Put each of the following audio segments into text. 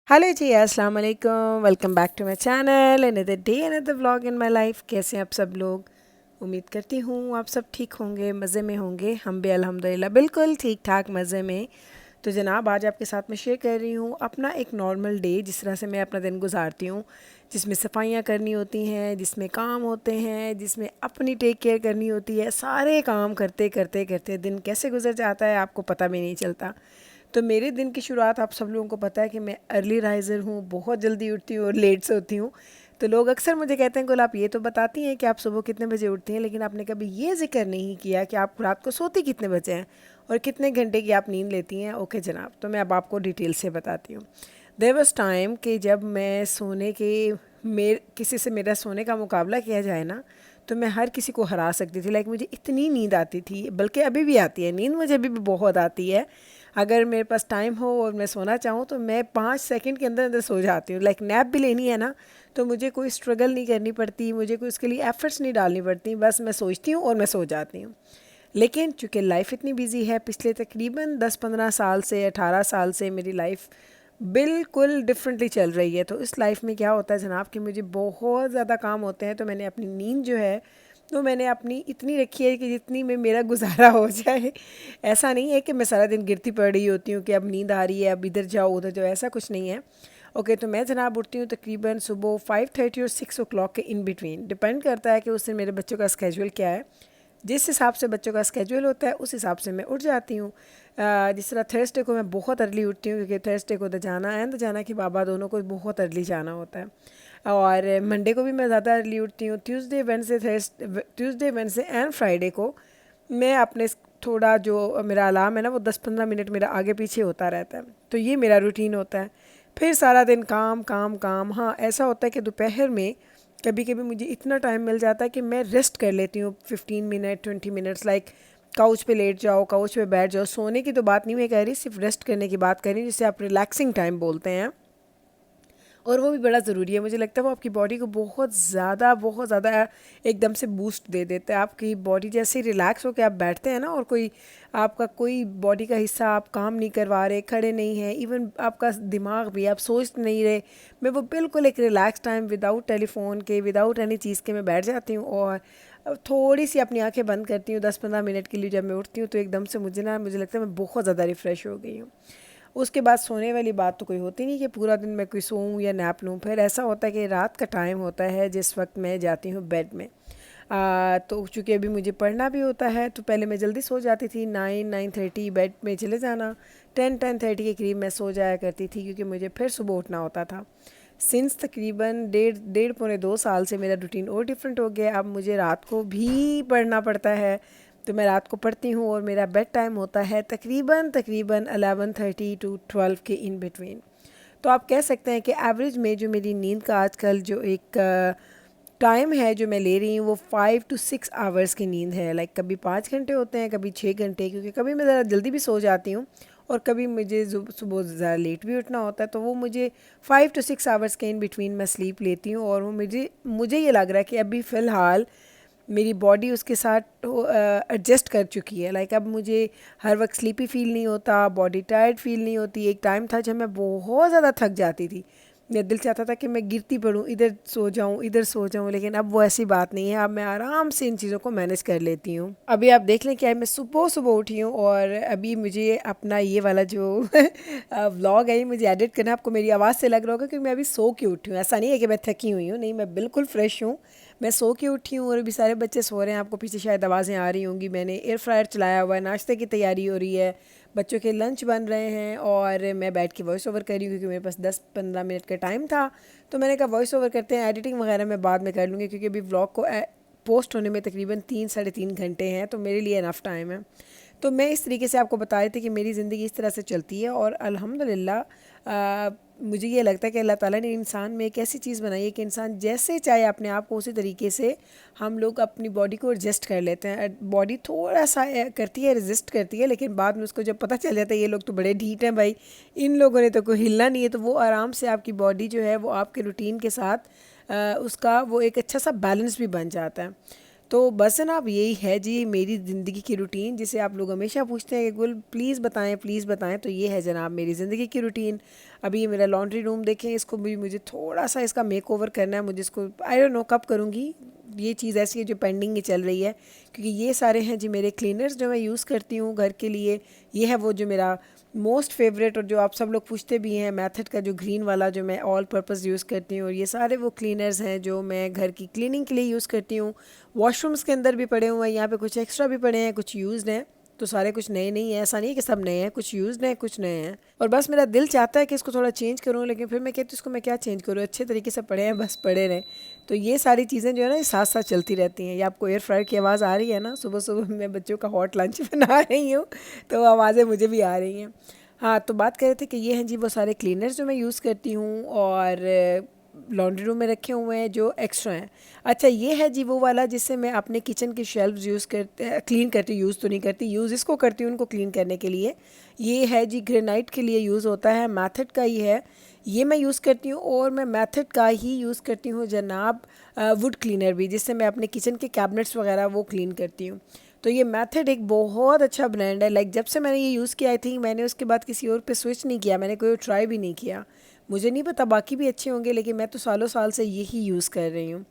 Hello जी, अस्सलाम वालेकुम। Welcome back to my channel. Another day another vlog in my life. कैसे हैं आप सब लोग? उम्मीद करती हूँ आप सब ठीक होंगे, मज़े में होंगे। हम भी अल्हम्दुलिल्लाह बिल्कुल ठीक ठाक मज़े में। तो जनाब, आज आपके साथ मैं शेयर कर रही हूँ अपना एक नॉर्मल डे, जिस तरह से मैं अपना दिन गुजारती हूँ, जिसमें सफाइयाँ करनी होती हैं, जिसमें काम होते हैं, जिसमें अपनी टेक केयर करनी होती है। सारे काम करते करते करते दिन कैसे गुजर जाता है आपको पता भी नहीं चलता। तो मेरे दिन की शुरुआत आप सब लोगों को पता है कि मैं अर्ली राइज़र हूँ, बहुत जल्दी उठती हूँ और लेट से होती हूँ। तो लोग अक्सर मुझे कहते हैं, गुल आप ये तो बताती हैं कि आप सुबह कितने बजे उठती हैं, लेकिन आपने कभी ये ज़िक्र नहीं किया कि आप रात को सोती कितने बजे हैं और कितने घंटे की आप नींद लेती हैं। ओके जनाब, तो मैं अब आपको डिटेल से बताती हूँ। देयर वाज टाइम कि जब मैं सोने के किसी से मेरा सोने का मुकाबला किया जाए ना, तो मैं हर किसी को हरा सकती थी। लाइक मुझे इतनी नींद आती थी, बल्कि अभी भी आती है नींद, मुझे अभी भी बहुत आती है। अगर मेरे पास टाइम हो और मैं सोना चाहूँ तो मैं 5 सेकंड के अंदर अंदर सो जाती हूँ। लाइक नैप भी लेनी है ना, तो मुझे कोई स्ट्रगल नहीं करनी पड़ती, मुझे कोई उसके लिए एफर्ट्स नहीं डालनी पड़ती। बस मैं सोचती हूँ और मैं सो जाती हूँ। लेकिन चूँकि लाइफ इतनी बिजी है, पिछले तकरीबन 10-15 साल से 18 साल से मेरी लाइफ बिल्कुल डिफरेंटली चल रही है। तो इस लाइफ में क्या होता है जनाब कि मुझे बहुत ज़्यादा काम होते हैं। तो मैंने अपनी नींद जो है, तो मैंने अपनी इतनी रखी है कि जितनी में मेरा गुजारा हो जाए। ऐसा नहीं है कि मैं सारा दिन गिरती पड़ रही होती हूँ कि अब नींद आ रही है, अब इधर जाओ उधर जाओ, ऐसा कुछ नहीं है। ओके, तो मैं जनाब उठती हूँ तकरीबन सुबह 5:30 और 6 o'clock के इन बिटवीन। डिपेंड करता है कि उस दिन मेरे बच्चों का स्केजूल क्या है। जिस हिसाब से बच्चों का स्केजूल होता है उस हिसाब से मैं उठ जाती हूँ। जिस तरह थर्सडे को मैं बहुत अर्ली उठती हूँ, क्योंकि थर्सडे को तो जाना एंड जाना कि बाबा दोनों को बहुत अर्ली जाना होता है। और मंडे को भी मैं ज़्यादा अर्ली उठती हूँ। ट्यूसडे वेंसडे एंड फ्राइडे को मैं अपने थोड़ा जो मेरा अलार्म है ना, वो 10-15 मिनट मेरा आगे पीछे होता रहता है। तो ये मेरा रूटीन होता है। फिर सारा दिन काम काम काम। हाँ, ऐसा होता है कि दोपहर में कभी कभी मुझे इतना टाइम मिल जाता है कि मैं रेस्ट कर लेती हूँ 15 मिनट 20 मिनट्स। लाइक काउच पे लेट जाओ, काउच पे बैठ जाओ। सोने की तो बात नहीं मैं कह रही, सिर्फ रेस्ट करने की बात कर रही हूँ, जिसे आप रिलैक्सिंग टाइम बोलते हैं। और वो भी बड़ा ज़रूरी है। मुझे लगता है वो आपकी बॉडी को बहुत ज़्यादा एकदम से बूस्ट दे देता है। आपकी बॉडी जैसे ही रिलैक्स होकर आप बैठते हैं ना, और कोई आपका कोई बॉडी का हिस्सा आप काम नहीं करवा रहे, खड़े नहीं हैं, इवन आपका दिमाग भी आप सोच नहीं रहे, मैं वो बिल्कुल एक रिलैक्स टाइम विदाउट टेलीफोन के, विदाउट एनी चीज़ के मैं बैठ जाती हूँ। और थोड़ी सी अपनी आंखें बंद करती हूँ 10-15 मिनट के लिए। जब मैं उठती हूँ तो एकदम से मुझे लगता है मैं बहुत ज़्यादा रिफ़्रेश हो गई हूँ। उसके बाद सोने वाली बात तो कोई होती नहीं कि पूरा दिन मैं कोई सोऊं या नैप लूँ। फिर ऐसा होता है कि रात का टाइम होता है जिस वक्त मैं जाती हूँ बेड में। तो चूँकि अभी मुझे पढ़ना भी होता है, तो पहले मैं जल्दी सो जाती थी, 9-9:30 बेड में चले जाना। 10-10:30 के करीब मैं सो जाया करती थी, क्योंकि मुझे फिर सुबह उठना होता था। सिंस तकरीबन डेढ़ डेढ़ पौने 2 साल से मेरा रूटीन और डिफरेंट हो गया। अब मुझे रात को भी पढ़ना पड़ता है, तो मैं रात को पढ़ती हूँ और मेरा बेड टाइम होता है तकरीबन तकरीबन 11:30 टू 12 के इन बिटवीन। तो आप कह सकते हैं कि एवरेज में जो मेरी नींद का आजकल जो एक टाइम है जो मैं ले रही हूँ, वो 5 to 6 आवर्स की नींद है। लाइक कभी 5 घंटे होते हैं, कभी 6 घंटे, क्योंकि कभी मैं ज़रा जल्दी भी सो जाती हूँ और कभी मुझे सुबह ज़रा लेट भी उठना होता है। तो वो मुझे 5 to 6 आवर्स के इन बिटवीन मैं स्लीप लेती हूँ। और वो मुझे मुझे ये लग रहा है कि अभी फ़िलहाल मेरी बॉडी उसके साथ एडजस्ट कर चुकी है। लाइक अब मुझे हर वक्त स्लीपी फील नहीं होता, बॉडी टायर्ड फील नहीं होती। एक टाइम था जब मैं बहुत ज़्यादा थक जाती थी, मेरा दिल चाहता था कि मैं गिरती पड़ूँ, इधर सो जाऊँ इधर सो जाऊँ, लेकिन अब वो ऐसी बात नहीं है। अब मैं आराम से इन चीज़ों को मैनेज कर लेती हूँ। अभी आप देख लें कि मैं सुबह सुबह उठी हूँ, और अभी मुझे अपना ये वाला जो व्लॉग है, ये मुझे एडिट करना। आपको मेरी आवाज़ से लग रहा होगा कि मैं अभी सो के उठी हूँ। ऐसा नहीं है कि मैं थकी हुई हूँ, नहीं, मैं बिल्कुल फ्रेश हूँ। मैं सो के उठी हूँ और अभी सारे बच्चे सो रहे हैं। आपको पीछे शायद आवाज़ें आ रही होंगी। मैंने एयर फ्रायर चलाया हुआ है, नाश्ते की तैयारी हो रही है, बच्चों के लंच बन रहे हैं, और मैं बैठ के वॉइस ओवर कर रही हूँ, क्योंकि मेरे पास 10-15 मिनट का टाइम था। तो मैंने कहा वॉइस ओवर करते हैं, एडिटिंग वगैरह मैं बाद में कर लूँगी, क्योंकि अभी व्लॉग को पोस्ट होने में तकरीबन 3-3.5 घंटे हैं, तो मेरे लिए इनफ टाइम है। तो मैं इस तरीके से आपको बता रही थी कि मेरी ज़िंदगी इस तरह से चलती है। और अल्हम्दुलिल्लाह मुझे ये लगता है कि अल्लाह ताला ने इंसान में एक ऐसी चीज़ बनाई है कि इंसान जैसे चाहे अपने आप को उसी तरीके से हम लोग अपनी बॉडी को एडजस्ट कर लेते हैं। बॉडी थोड़ा सा करती है, रेजिस्ट करती है, लेकिन बाद में उसको जब पता चल जाता है ये लोग तो बड़े ढीठ हैं भाई, इन लोगों ने तो कोई हिलना नहीं है, तो वो आराम से आपकी बॉडी जो है वो आपके रूटीन के साथ उसका वो एक अच्छा सा बैलेंस भी बन जाता है। तो बस जनाब यही है जी मेरी ज़िंदगी की रूटीन, जिसे आप लोग हमेशा पूछते हैं कि गुल प्लीज़ बताएं। तो ये है जनाब मेरी ज़िंदगी की रूटीन। अभी ये मेरा लॉन्ड्री रूम देखें, इसको भी मुझे थोड़ा सा इसका मेक ओवर करना है। मुझे इसको आई डोंट नो कब करूँगी, ये चीज़ ऐसी है जो पेंडिंग ही चल रही है, क्योंकि ये सारे हैं जी मेरे क्लीनर्स जो मैं यूज़ करती हूँ घर के लिए। ये है वो जो मेरा मोस्ट फेवरेट और जो आप सब लोग पूछते भी हैं, मैथड का जो ग्रीन वाला जो मैं ऑल पर्पज़ यूज़ करती हूँ। और ये सारे वो क्लीनर्स हैं जो मैं घर की क्लीनिंग के लिए यूज़ करती हूँ। वॉशरूम्स के अंदर भी पड़े हुए हैं, यहाँ पे कुछ एक्स्ट्रा भी पड़े हैं, कुछ यूज्ड हैं। तो सारे कुछ नए नहीं है, ऐसा नहीं है कि सब नए हैं, कुछ यूज्ड हैं कुछ नए हैं। और बस मेरा दिल चाहता है कि इसको थोड़ा चेंज करूँ, लेकिन फिर मैं कहती हूँ इसको मैं क्या चेंज करूँ, अच्छे तरीके से पड़े हैं, बस पड़े रहें। तो ये सारी चीज़ें जो है ना ये साथ साथ चलती रहती हैं। ये आपको एयर फ्रायर की आवाज़ आ रही है ना, सुबह सुबह मैं बच्चों का हॉट लंच बना रही हूँ, तो आवाज़ें मुझे भी आ रही हैं। हाँ, तो बात कर रहे थे कि ये हैं जी वो सारे क्लीनर्स जो मैं यूज़ करती हूँ और लॉन्ड्री रूम में रखे हुए हैं जो एक्स्ट्रा हैं। अच्छा, ये है जी वो वाला जिससे मैं अपने किचन की शेल्फ्स यूज़ करते क्लीन करती हूँ, यूज़ तो नहीं करती, यूज़ इसको करती हूँ उनको क्लीन करने के लिए। ये है जी ग्रेनाइट के लिए यूज़ होता है, मैथड का ही है, ये मैं यूज़ करती हूँ। और मैं मैथड का ही यूज़ करती हूँ जनाब वुड क्लीनर भी, जिससे मैं अपने किचन के कैबिनेट्स वगैरह वो क्लीन करती हूँ। तो ये मेथड एक बहुत अच्छा ब्रांड है। लाइक जब से मैंने ये यूज़ किया आई थिंक मैंने उसके बाद किसी और पे स्विच नहीं किया, मैंने कोई ट्राई भी नहीं किया। मुझे नहीं पता बाकी भी अच्छे होंगे, लेकिन मैं तो सालों साल से यही यूज़ कर रही हूँ।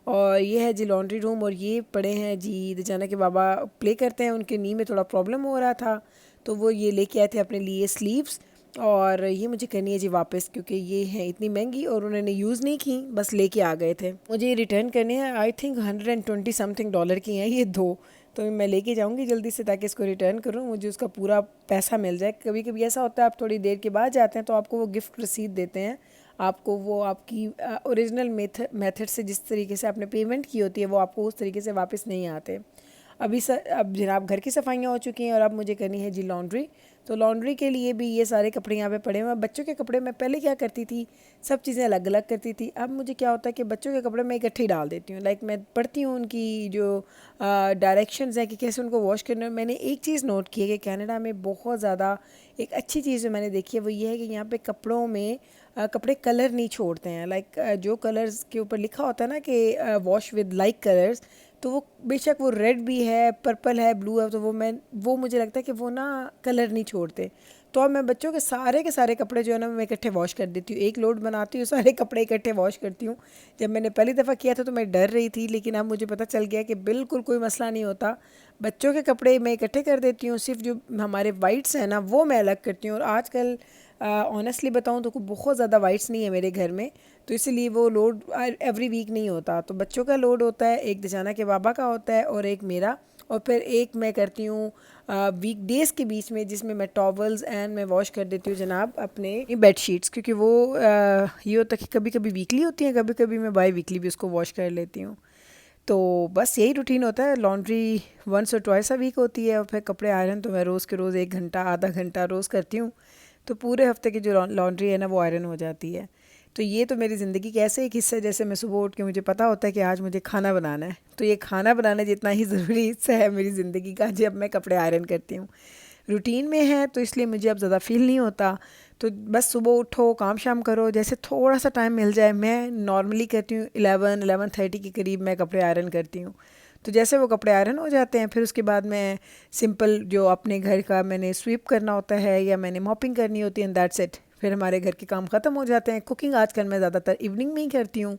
और ये है जी लॉन्ड्री रूम, और ये पड़े हैं जी दजाना के बाबा प्ले करते हैं, उनके नी में थोड़ा प्रॉब्लम हो रहा था, तो वो ये लेके आए थे अपने लिए स्लीव्स। और ये मुझे करनी है जी वापस, क्योंकि ये हैं इतनी महंगी और उन्होंने यूज़ नहीं की, बस लेके आ गए थे। मुझे ये रिटर्न करने हैं, आई थिंक $120 समथिंग की हैं ये दो। तो मैं लेके जाऊंगी जल्दी से ताकि इसको रिटर्न करूं, मुझे उसका पूरा पैसा मिल जाए। कभी कभी ऐसा होता है आप थोड़ी देर के बाद जाते हैं तो आपको वो गिफ्ट रसीद देते हैं, आपको वो आपकी ओरिजिनल मेथड से जिस तरीके से आपने पेमेंट की होती है वो आपको उस तरीके से वापस नहीं आते। अब जनाब घर की सफाइयाँ हो चुकी हैं और अब मुझे करनी है जी लॉन्ड्री। तो लॉन्ड्री के लिए भी ये सारे कपड़े यहाँ पे पड़े हुए हैं। बच्चों के कपड़े मैं पहले क्या करती थी, सब चीज़ें अलग अलग करती थी। अब मुझे क्या होता है कि बच्चों के कपड़े मैं इकट्ठे ही डाल देती हूँ। लाइक मैं पढ़ती हूँ उनकी जो डायरेक्शंस हैं कि कैसे उनको वॉश करना है। मैंने एक चीज़ नोट की है कि कनाडा में बहुत ज़्यादा एक अच्छी चीज़ जो मैंने देखी है वो ये है कि यहाँ पे कपड़ों में कपड़े कलर नहीं छोड़ते हैं। लाइक जो कलर्स के ऊपर लिखा होता है ना कि वॉश विद लाइक कलर्स, तो वो बेशक वो रेड भी है, पर्पल है, ब्लू है, तो वो मुझे लगता है कि वो ना कलर नहीं छोड़ते। तो अब मैं बच्चों के सारे कपड़े जो है ना मैं इकट्ठे वॉश कर देती हूँ, एक लोड बनाती हूँ, सारे कपड़े इकट्ठे वॉश करती हूँ। जब मैंने पहली दफ़ा किया था तो मैं डर रही थी, लेकिन अब मुझे पता चल गया कि बिल्कुल कोई मसला नहीं होता। बच्चों के कपड़े मैं इकट्ठे कर देती हूँ, सिर्फ जो हमारे वाइट्स हैं ना वो मैं अलग करती हूँ। और आजकल ऑनेस्टली बताऊँ तो बहुत ज़्यादा वाइट्स नहीं है मेरे घर में, तो इसलिए वो लोड एवरी वीक नहीं होता। तो बच्चों का लोड होता है, एक दजाना के बाबा का होता है और एक मेरा, और फिर एक मैं करती हूँ वीक डेज़ के बीच में, जिसमें मैं टॉवल्स एंड मैं वॉश कर देती हूँ जनाब अपने बेड शीट्स, क्योंकि वो ये होता है कि कभी कभी वीकली होती हैं, कभी कभी मैं बाई वीकली भी उसको वॉश कर लेती हूँ। तो बस यही रूटीन होता है। लॉन्ड्री वंस और ट्वाइस अ वीक होती है, और फिर कपड़े आयरन तो मैं रोज़ के रोज़ 1 घंटा आधा घंटा रोज़ करती हूँ। तो पूरे हफ्ते की जो लॉन्ड्री है ना वो आयरन हो जाती है। तो ये तो मेरी ज़िंदगी का ऐसे एक हिस्सा है, जैसे मैं सुबह उठ के मुझे पता होता है कि आज मुझे खाना बनाना है, तो ये खाना बनाने जितना ही ज़रूरी हिस्सा है मेरी ज़िंदगी का जब मैं कपड़े आयरन करती हूँ। रूटीन में है तो इसलिए मुझे अब ज़्यादा फ़ील नहीं होता। तो बस सुबह उठो, काम शाम करो, जैसे थोड़ा सा टाइम मिल जाए, मैं नॉर्मली करती हूँ 11-11:30 के करीब मैं कपड़े आयरन करती हूँ। तो जैसे वो कपड़े आयरन हो जाते हैं, फिर उसके बाद मैं सिंपल जो अपने घर का मैंने स्वीप करना होता है या मैंने मॉपिंग करनी होती है, एंड दैट्स इट। फिर हमारे घर के काम ख़त्म हो जाते हैं। कुकिंग आजकल मैं ज़्यादातर इवनिंग में ही करती हूँ,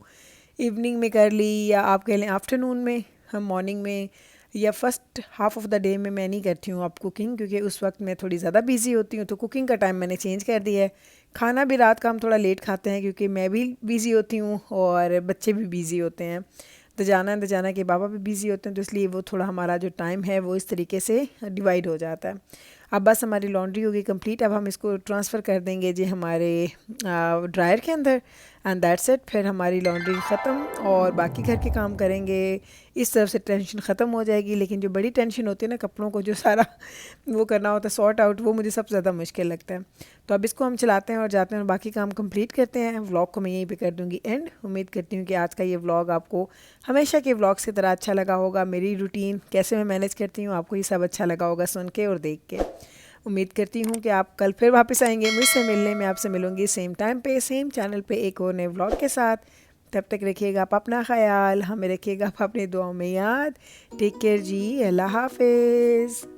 इवनिंग में कर ली, या आप कह लें आफ्टरनून में। हम मॉर्निंग में या first half of the day में मैं नहीं करती हूँ अब कुकिंग, क्योंकि उस वक्त मैं थोड़ी ज़्यादा बिजी होती हूँ। तो कुकिंग का टाइम मैंने चेंज कर दिया है। खाना भी रात का हम थोड़ा लेट खाते हैं, क्योंकि मैं भी बिज़ी होती हूँ और बच्चे भी बिज़ी होते हैं, दजाना के बाबा भी बिज़ी होते हैं, तो इसलिए वो थोड़ा हमारा जो टाइम है वो इस तरीके से डिवाइड हो जाता है। अब बस हमारी लॉन्ड्री होगी कंप्लीट, अब हम इसको ट्रांसफ़र कर देंगे जी हमारे ड्रायर के अंदर, एंड दैट्स इट। फिर हमारी लॉन्ड्री ख़त्म और बाकी घर के काम करेंगे। इस तरफ से टेंशन ख़त्म हो जाएगी, लेकिन जो बड़ी टेंशन होती है ना कपड़ों को जो सारा वो करना होता है सॉर्ट आउट, वो मुझे सबसे ज़्यादा मुश्किल लगता है। तो अब इसको हम चलाते हैं और जाते हैं और बाकी काम कंप्लीट करते हैं। व्लॉग को मैं यहीं पे कर दूँगी एंड। उम्मीद करती हूँ कि आज का ये व्लॉग आपको हमेशा के व्लॉग्स की तरह अच्छा लगा होगा। मेरी रूटीन कैसे मैं मैनेज करती हूँ आपको ये सब अच्छा लगा होगा सुन के और देख के। उम्मीद करती हूँ कि आप कल फिर वापस आएंगे मुझसे मिलने। मैं आपसे मिलूँगी सेम टाइम पे सेम चैनल पे एक और नए व्लॉग के साथ। तब तक रखिएगा आप अपना ख्याल, हमें रखिएगा आप अपनी दुआओं में याद। टेक केयर जी, अल्लाह हाफिज़।